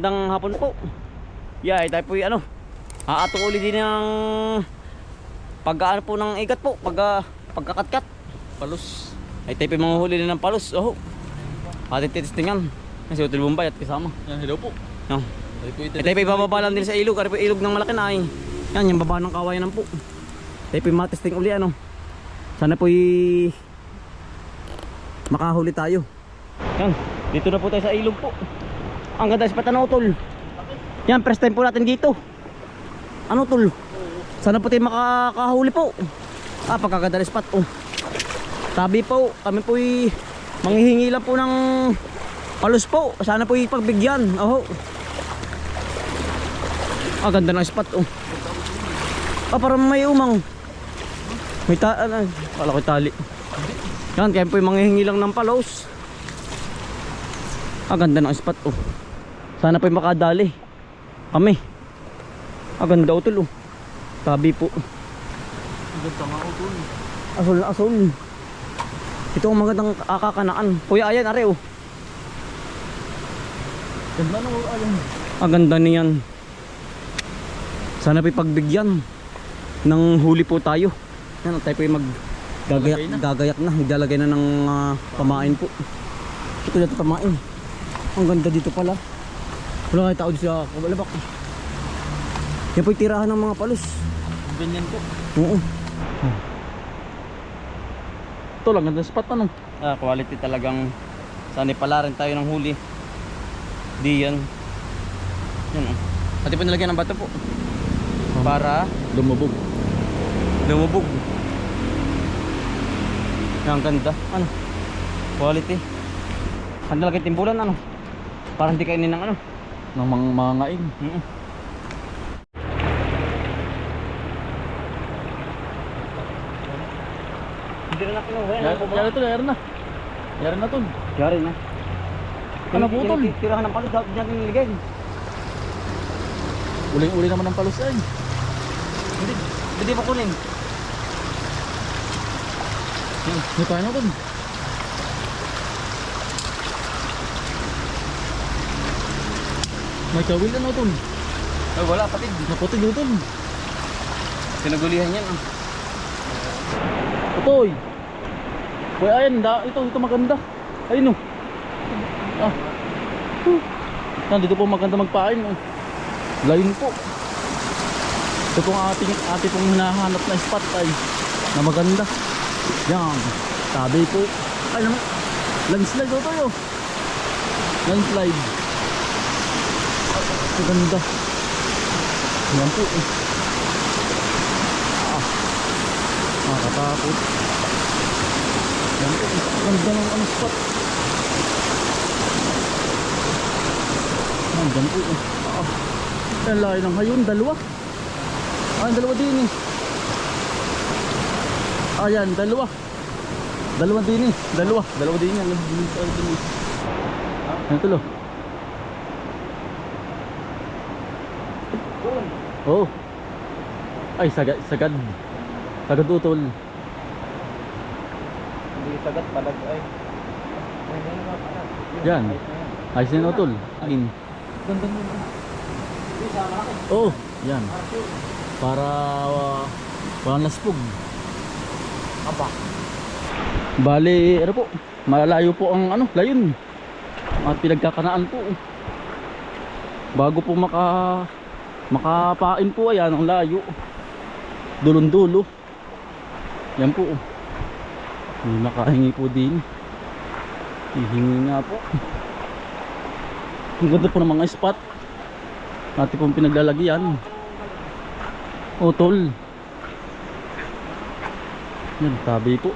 magandang hapon po. Yeah, tayo po ano, aatong uli din ng pag-ano po ng igat po, pagkakatkat. Palos. Ay tayo po manguhuli din ng palos. Oh. Ating titistingan. Kasi Hotel Bombay at kasama. Yan, hello po. Yan. Tayo po ibababa lang din sa ilog. Ari po ilog ng malaki na ay. Yan, yung baba ng kawayan po. Tayo po matesting uli ano. Sana po makahuli tayo. Yan, dito na po tayo sa ilog po. Ang ganda sa patanaw tol. Yan, first time po natin dito. Ano tol? Sana po tayo makakahuli po. Pagkaganda ng spot oh. Tabi po, kami po manghihingi lang po ng palos po. Sana po ipagbigyan. Oh. Ganda ng spot oh. Parang may umang. May kala ko tali. Yan, kaya po manghihingi lang ng palos. Ganda ng spot oh. Sana po makadali kami. Ganda utol oh. Tabi po. Ganda nga utol. Asol na asol. Ito ang magandang kakanaan. Kuya ayan are oh. Ganda na ayan. Ganda niyan. Sana po pagbigyan ng huli po tayo. Yan, tayo po gagayak na. Maglalagay na ng pamain po. Ito na ito pamain. Ang ganda dito pala. Wala kayo tao dito sa kabalabak. Yan po yung tirahan ng mga palos. Ganyan po. Oo. Ito lang, ganda spot ano. Quality talagang. Sana pala rin tayo ng huli. Di yan. Yan oh. Pati po nilagyan ng bato po. Para lumubog. Yan, ganda. Ano? Quality. Ang nilagay timbulan ano? Para hindi kainin ng ano? Ng mga ngaing. Hindi na nakinuha. Yari to, yari na. Yari na to. Yari na. Ano po tol? Tirahan ng palos, dapat natin niligay. Uling-uli naman ng palos ay. Hindi pa kunin. May paano to? May kawil ano to? Ay wala, patid. Naputi dito. Pinagulihan yan. Utoy. Boy, ayan, ito maganda. Ayun oh. Dito po maganda magpain. Layon po. Ito pong ating pong hinahanap na spot ay na maganda. Yan. Tabi po. Ay naman. Landslide ito tayo. Landslide. Maganda. Yan po. Nakakatakot. Yan po. Ganda ng spot. Yan po. Yan layo ng hayon. Dalawa. Dalawa din eh. Ayan, dalawa. Dalawa din eh. Dalawa din yan. Yan tulo. Oh. Ay, sagad. Sagad utol. Hindi sagat palag ay. Yan. Ayos na utol. Ganda. Oh, yan. Para walang laspog. Bali, ano po? Malalayo po ang layon. At pinagkakanaan po. Bago po makapain po ayan ang layo. Dulon-dulo. Yan po. May makahingi po din. Hihingi nga po. Ang ganda po ng mga spot. Natin pong pinaglalagyan. Utol. Yan, tabi po.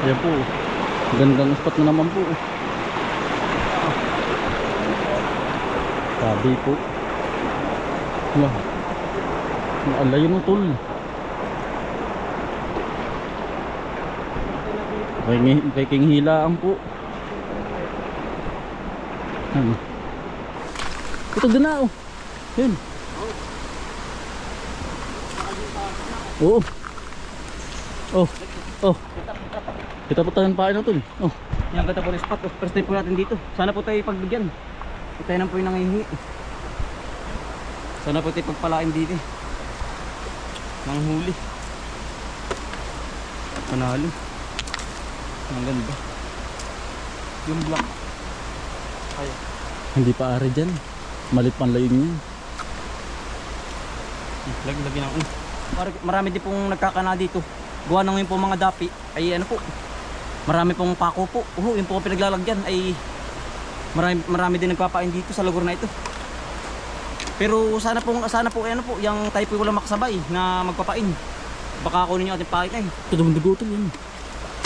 Yan po. Gandang spot na naman po. Tabi po. Yan. Alayo mo tol. Kay king hilaan po. Ito doon na oh. Yun. Oo. Oh. Kita po tayong pain na tol. Oh. Yan ganda po ng spot. First time po natin dito. Sana po tayo pagbigyan. Tayo nang po yung nangihingi. Sana po tayo pagpalain dito. Nang huli. Panalo. Ang ganda. Yung black. Ay. Hindi pa ari dyan. Malit panlayin niya. Lagi na ako. Marami din pong nagkakana dito. Gawa nang yun po mga dapi. Ay ano po. Marami pong pako po. Yung po pinaglalagyan ay marami din nagpapain dito sa lugar na ito. Pero sana po ano po, yung tayo po wala makasabay na magpapain. Baka kunin niyo ating pain ay. Ito naman dugo tol yun.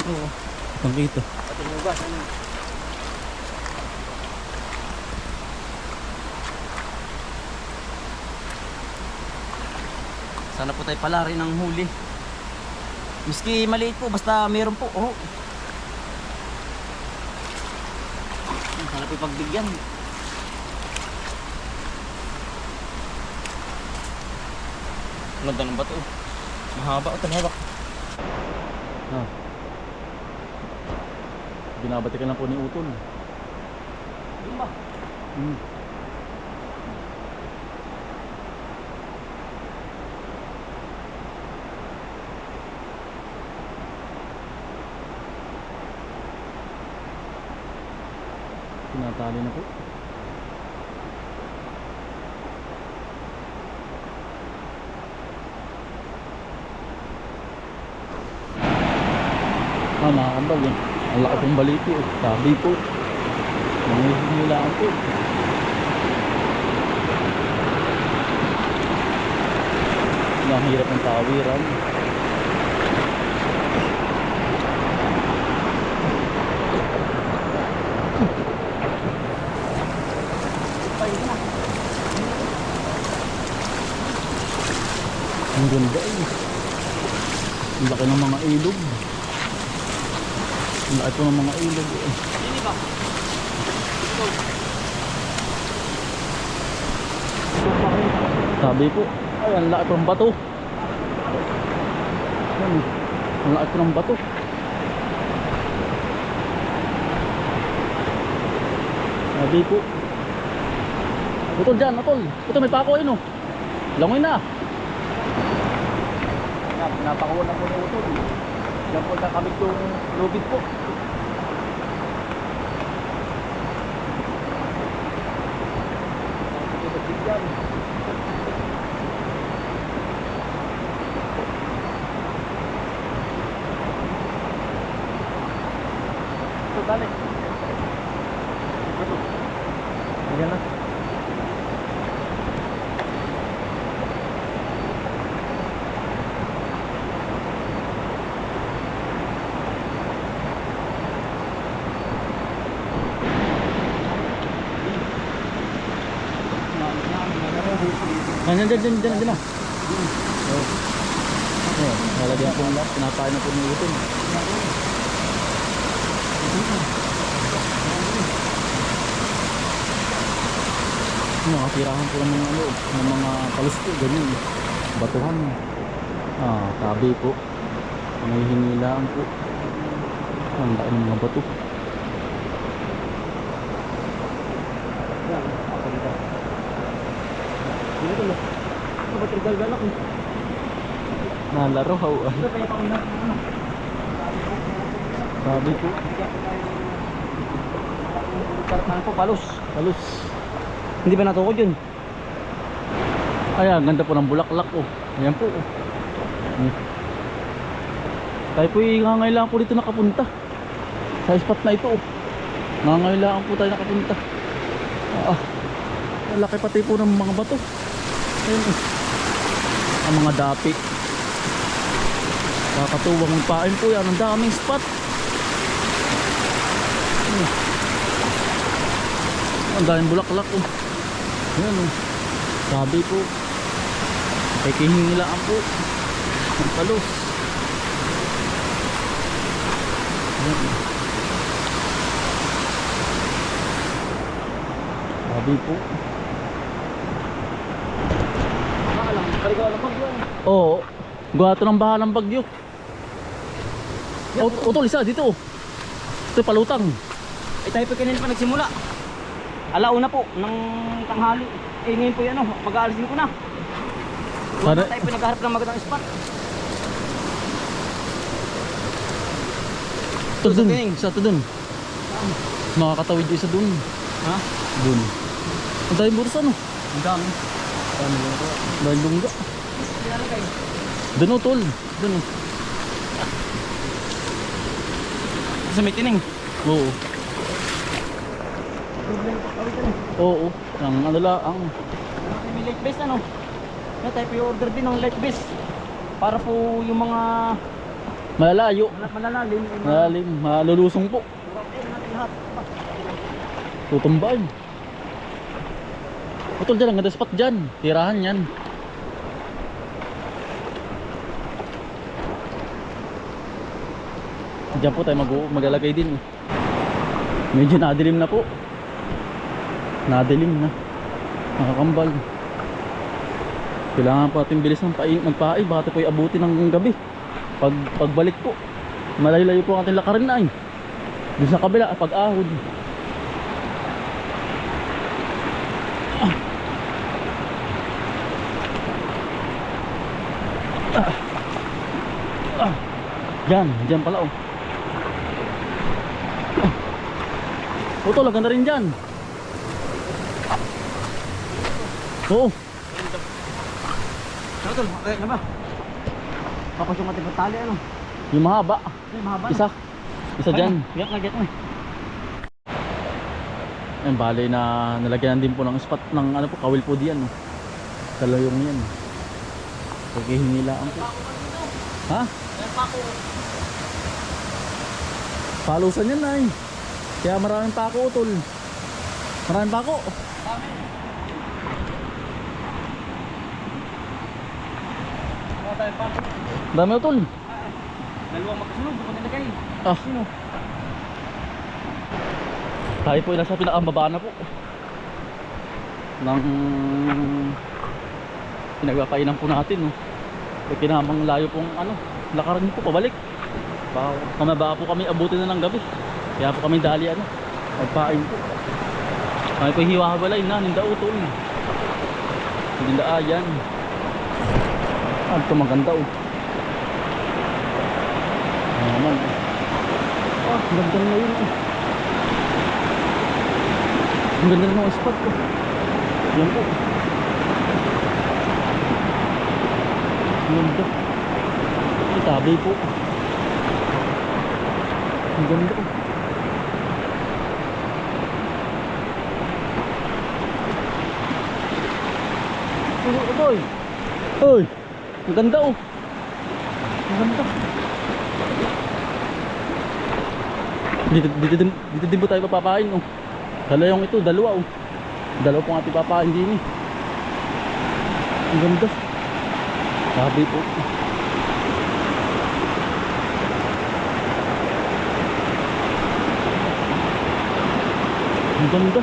Oo. Ang kita. Ating ugas. Ano? Sana po tayo palari ng huli. Miski maliit po, basta meron po. Sana po pagbigyan. Ganda ng bato. Mahaba o tanghawak. Ah. Binabati ka lang po ni Utol. Yun ba? Tinatali na po. Mga kambal eh. Ang laki pong baliti eh. Sabi po. Nangihilaan po. Ang hirap ng tawiran. Ang ganda eh. Ang laki ng mga ilog. Ang laki po ng mga ilog eh. Hindi ba? Sabi po, ay ang laki po ng bato. Yan, ang laki po ng bato. Sabi po. Utol dyan, utol. Utol may pako yun oh. Langoy na. Napakuha na po ng utol. Diyan po nakamit yung lubid po. Ito, balik. Ito. Ayan na. Dyan na. Nalagyan po lang. Pinapain na po ng utol. Nakatirahan po ng mga ano, ng mga palos po, ganyan. Batuhan. Tabi po. May hinilaan po. Ang laki ng mga bato. Nalaro how sabi po Karpan po, palos. palos. Hindi ba natukod yun? Ayan, ganda po ng bulaklak oh. Ayan po oh. Tayo po ngangailangan po dito nakapunta sa spot na ito oh. Ngangailangan po tayo nakapunta. Laki pati po ng mga bato. Ayan oh. Ang mga dapi. Kakatuwang magpain po yan. Ang daming spot. Ang daming bulaklak oh. Ayan oh. Sabi po. Kikihingilaan po. Ang palos. Ayan oh. Sabi po. Kaligaw ng bagyo. Oo. Gawa ito ng baha ng bagyo. Utol, isa dito. Ito palutang. Eh tayo pa kanina pa nagsimula. Alauna po ng tanghali. Eh ngayon po yan mag-aalisin ko na. Wala Sana- tayo pinagharap ng magandang spot. Ito dun, Tingin. isa to dun. Makakatawid yung isa dun. Ha? Dun. Ang dahil butas ano? Ang dami. Dahil lungga. Nilalagay. Dun utol. Dun oh. Sa may tining. Oo. Problema pa kami dyan. Oo. Ang ano lang. Ang May light base Kaya tayo order din ng light base. Para po yung mga malalayo. malalalim. Malalim. Malulusong po. Ayun natin lahat. Tutumbain. Utol dyan. Ang ganda spot dyan. Tirahan yan. Diyan po tayo maglalagay din. Medyo nadilim na po. Nadilim na. Nakakambal. Kailangan po natin bilis ng magpain. Baka po abutin ng gabi. Pagbalik po, malayo-layo po ang ating lakarin na. Doon sa kabila, pag-ahod. Diyan pala oh. Utol, ang ganda rin dyan. Oo. Ano tol? Ano ba? Tapos yung ating patali Yung mahaba. Ay, mahaba na. Isa dyan. Biyak na, biyak na. Ayun, bali na nalagyan din po ng spot ng ano po, kawil po diyan. Oh. Kalayong yan. Pagkihinilaan po. Ha? Palusan yan ay. Kaya maraming pako utol. Maraming pako. Dami utol. Dalawang magkasunod, kung nilagay. Ah, Sino? tayo po ay nasa pinakababa na po ng pinagpapainan po natin. No? May kinamang layo pong lakaran po pabalik. Baka po kami abutin na ng gabi. Kaya po kami dali magpain po. Kami po hiwahabalay na ninda utol. Ninda ayan. Ito maganda oh. Ano naman ganda na yun eh. Ang ganda na ng spot ko. Yan po. Ganda. Itabi po. Ang ganda po. Uy! Uy! Ang ganda oh. Ang ganda. Dito din po tayo papapain oh. Dalayong ito, dalawa oh. Dalawa pong ating papain din eh. Ang ganda. Sabi po. Ang ganda.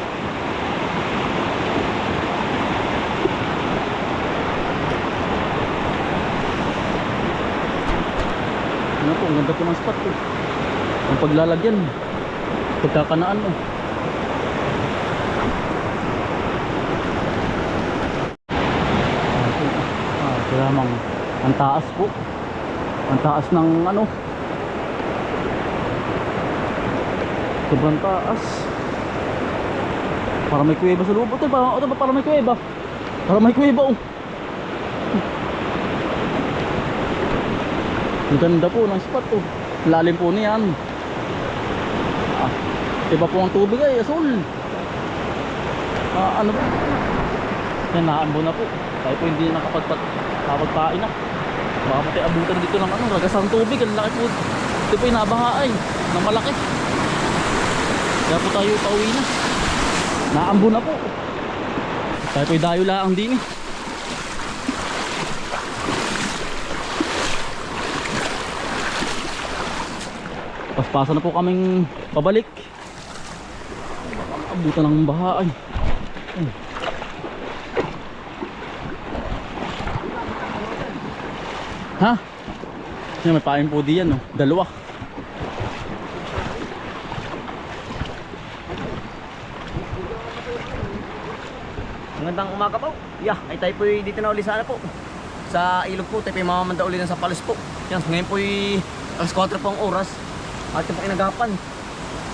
Ano po, ang ganda po ng spot oh. Ang paglalagyan, pagkakanaan oh. Lamang ang taas po, ang taas ng sobrang taas, para may kuweba sa loob ito, para may kuweba, oh. Ang ganda po ng spot oh. Lalim po niyan. Iba po ang tubig ay asul. Ano po yan, naambo na po. Tayo po hindi nakapagpain na. Baka pati abutan dito ng ragasang tubig. Ang laki po. Ito po yung nabaha ay na malaki. Kaya po tayo pauwi na. Naambo na po. Tayo po yung dayo laang din eh. Paspasan na po kaming pabalik. Abutan ng baha ay. Ha? Yan, may pain po diyan, no? Dalawa. Magandang umaga po. Yeah, ay tayo po dito na uli sana po. Sa ilog po, tayo po mamamanda uli ng Sampalos po. Yan, ngayon po alas 4 po ang oras. At yung po inagapan.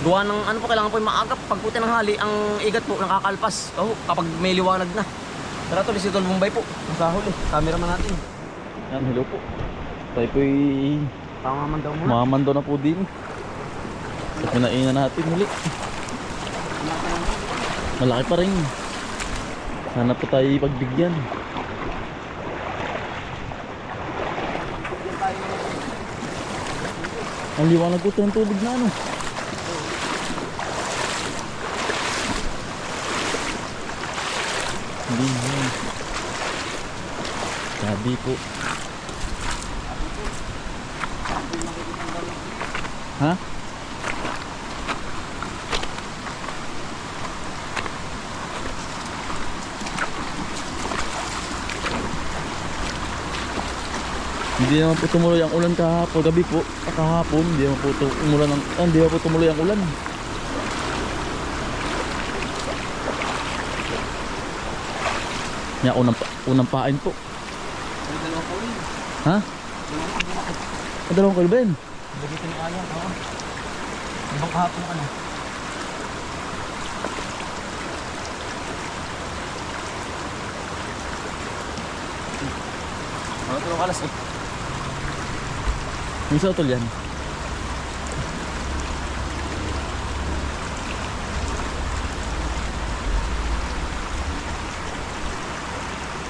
Gawa ng ano po, kailangan po yung maagap. Pag puti ng hali, ang igat po nakakalpas. Oh, kapag may liwanag na. Tara to, si Tol Bombay po. Nasa huli, cameraman natin. Yan, hello po. Tayo po Pangamandaw muna. mamando na po din. At pinainan natin muli. Malaki pa rin. Sana po tayo pagbigyan. Ang liwanag po ng tubig na ano. Hindi yan. Sabi po. Ha? Hindi naman po tumuloy ang ulan kahapon, gabi po, kahapon, hindi naman po hindi naman po tumuloy ang ulan. Yan, unang pain po. Ha? Dalawang kulben? Bagitin yung ayang, oo. Ibang kahapon ano. Ano ito ng kalas eh? May isa utol yan.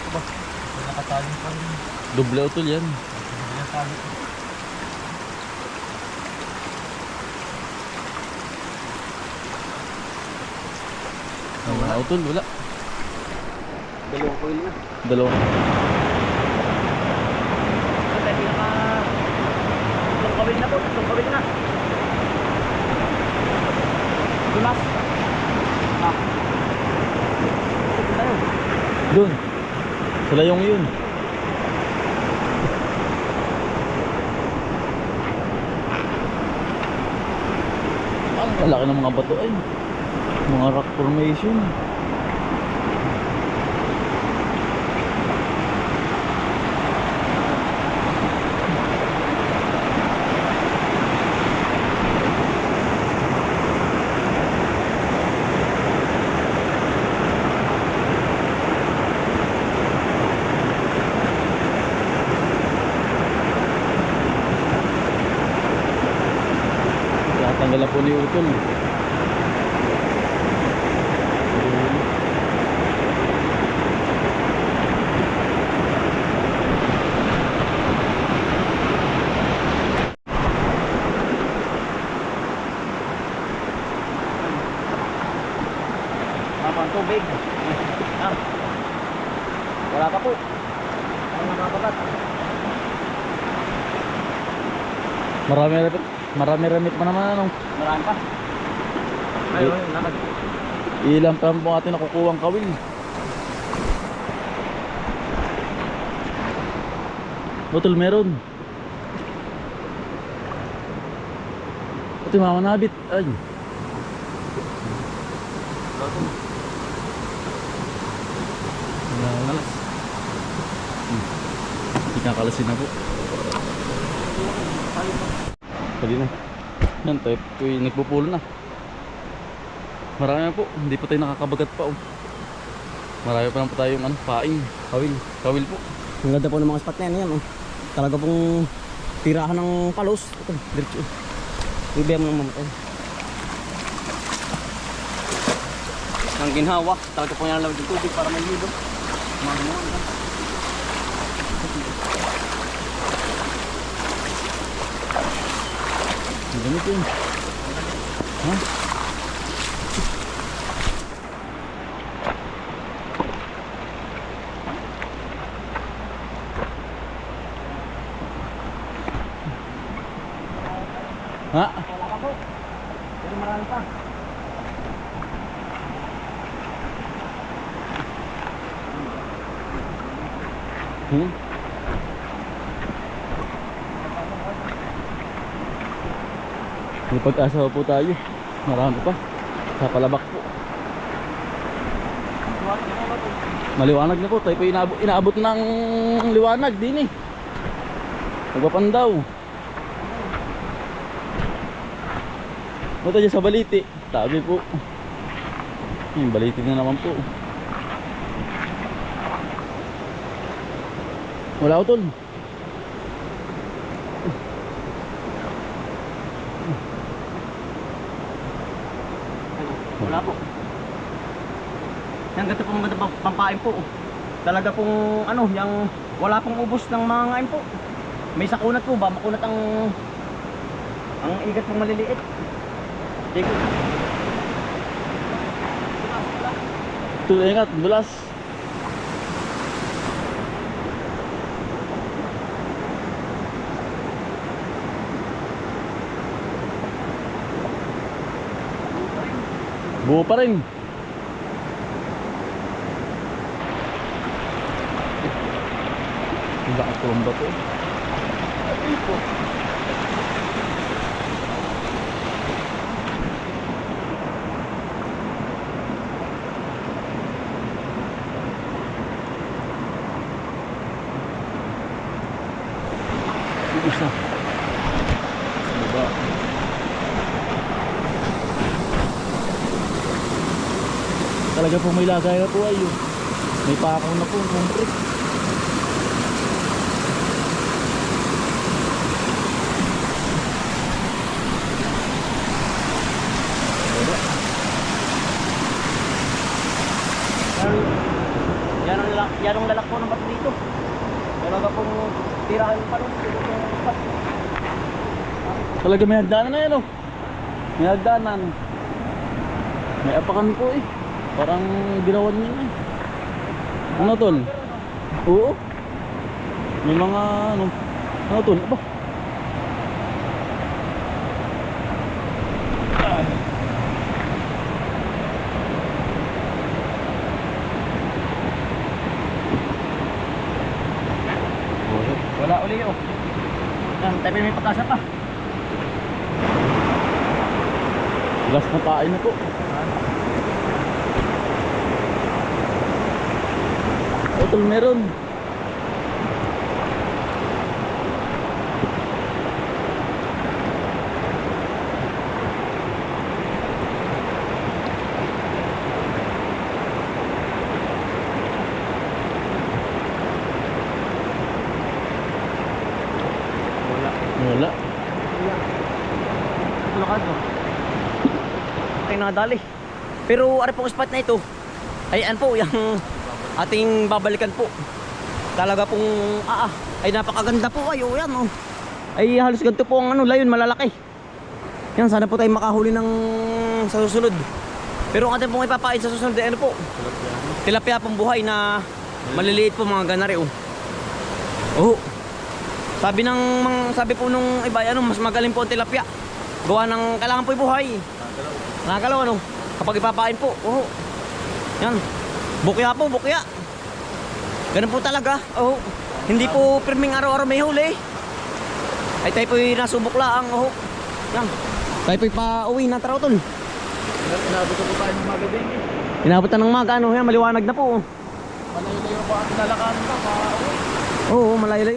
Aba, may nakataling pa rin. Doble utol yan. May nakataling. Wala utol, wala. Dalawang coil na. Dalawang. Tayo pinaka... Itong kawil na po, itong kawil na. Dumas. Ah. Ito tayo. Doon. Sila yung yun. Ang laki ng mga bato ay. Mga rock formation. Tanggalan po ni Utol. Mapang tubig. Ah. Wala pa po. Ang nakabagat. Marami-ramit pa naman ano. Marami pa. Ayun, nakad. Ilan pa po atin nakukuha ang kawil. Utol meron. Ito yung mga nabit. Ay. Kalas. Ikakalasin na po. Pwede na. Yan, tayo po yung nagpupulo na. Marami na po. Hindi pa tayo nakakabagat pa. Oh. Marami pa lang po tayong ano, paing. Kawil. Kawil po. Ang ganda po ng mga spot na yan. Oh. Talaga pong tirahan ng palos. Ito, diretso. Ibigay mo ng mamatay. Ang ginhawa. Talaga po yan lang ng tubig para may lido. Mga naman. Ang gamit yun. Ha? Ha? Wala pa po. Pero marami pa. May pag-asa po tayo. Marami pa. Sa palabak po. Wala pa po. Maliwanag na po. Tayo po inaabot ng liwanag din eh. Nagpapandaw. Punta dyan sa baliti. Tabi po. Yung baliti na naman po. Wala utol. Wala po. Yan, ganito pong maganda pampain po. Talaga pong ano, yung wala pong ubos ng mga ngain po. May sakunat po ba? Makunat ang igat pong maliliit. Di ko. Ito, ingat, dulas. Buo pa rin. Ang lakas ko ba ito? Ay po. Isa. Diba? Talaga po may lagay na po ay yun. May pakaw na po ang concrete. Yan ang lalak po ng bato dito. Talaga pong tirahan pa rin. Talaga may hagdanan na yan oh. May hagdanan. May apakan po eh. Parang ginawan niya na eh. Ano tol? Oo. May mga ano. Ano tol? Aba. Wala uli oh. Yan, tayo may pagkasa pa. Last na pain na po. Tol meron. Wala. Tulakad oh. Ay nakadali. Pero ari pong spot na ito. Ayan po, yung ating babalikan po. Talaga pong ay napakaganda po kayo. Yan oh. Ay halos ganito po ang ano, layon malalaki. Yan, sana po tayo makahuli ng sa susunod. Pero ang ating pong ipapain sa susunod ay ano po? Tilapia pong buhay na maliliit po mga ganari oh. Oh. Sabi po nung iba, ano, mas magaling po ang tilapia. Gawa ng kailangan po buhay. Nakakalaw ano, kapag ipapain po. Oh. Yan. Bukya po, bukya. Ganun po talaga. Oh. Hindi po pirming araw-araw may huli. Ay tayo po'y nasubok lang. Oh. Yan. Tayo po'y pa-uwi na taraw tol. Inabot ko tayo ng magabi. Inabot na ng maga, ano, yan, maliwanag na po. Malayo-layo pa ang lalakaran pa. Oo, malayo-layo.